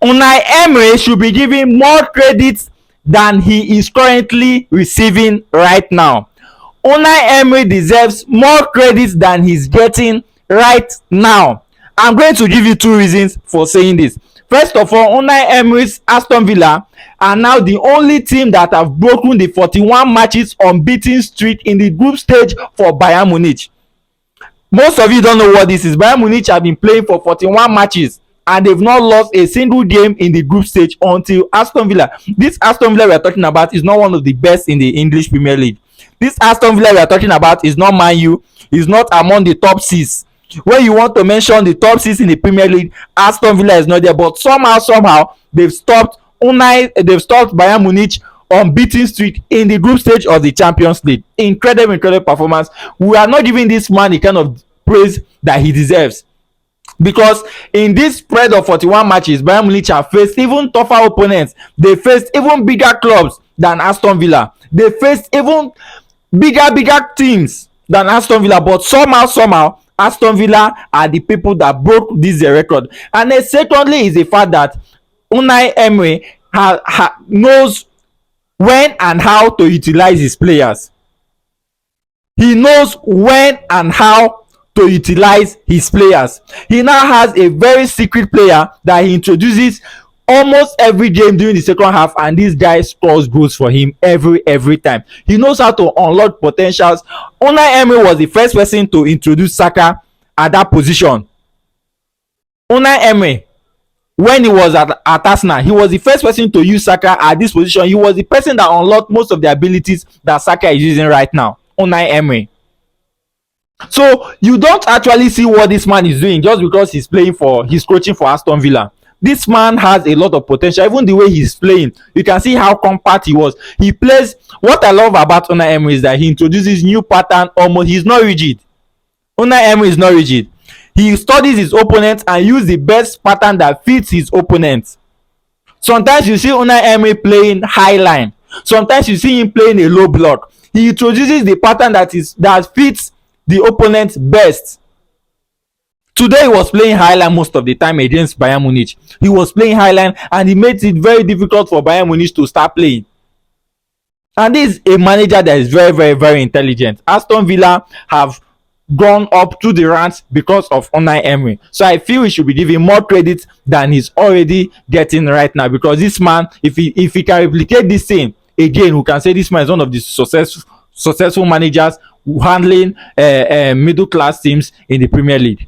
Unai Emery should be given more credit than he is currently receiving right now. Unai Emery deserves more credit than he's getting right now. I'm going to give you two reasons for saying this. First of all, Unai Emery's Aston Villa are now the only team that have broken the 41 matches unbeaten streak in the group stage for Bayern Munich. Most of you don't know what this is. Bayern Munich have been playing for 41 matches and they've not lost a single game in the group stage until Aston Villa. This Aston Villa we are talking about is not one of the best in the English Premier League. This Aston Villa we are talking about is not Man U, is not among the top 6. When you want to mention the top 6 in the Premier League, Aston Villa is not there. But somehow they've stopped Bayern Munich unbeaten streak in the group stage of the Champions League. Incredible performance. We are not giving this man the kind of praise that he deserves, because in this spread of 41 matches, Bayern Munich have faced even tougher opponents. They faced even bigger clubs than Aston Villa. They faced even bigger teams than Aston Villa, but somehow Aston Villa are the people that broke this record. And then secondly is the fact that Unai Emery knows when and how to utilize his players. He knows when and how to utilize his players. He now has a very secret player that he introduces almost every game during the second half, and this guy scores goals for him every time. He knows how to unlock potentials. Unai Emery was the first person to introduce Saka at that position. Unai Emery, when he was at Arsenal, he was the first person to use Saka at this position. He was the person that unlocked most of the abilities that Saka is using right now. Unai Emery. So you don't actually see what this man is doing just because he's coaching for Aston Villa. This man has a lot of potential. Even the way he's playing, you can see how compact he was. He plays. What I love about Unai Emery is that he introduces new pattern. He's not rigid. Unai Emery is not rigid. He studies his opponent and uses the best pattern that fits his opponent. Sometimes you see Unai Emery playing high line. Sometimes you see him playing a low block. He introduces the pattern that fits the opponent best. Today he was playing highline most of the time against Bayern Munich. He was playing highline and he made it very difficult for Bayern Munich to start playing. And this is a manager that is very intelligent. Aston Villa have gone up to the ranks because of Unai Emery. So I feel he should be given more credit than he's already getting right now, because this man, if he can replicate this thing again, we can say this man is one of the successful managers handling middle class teams in the Premier League.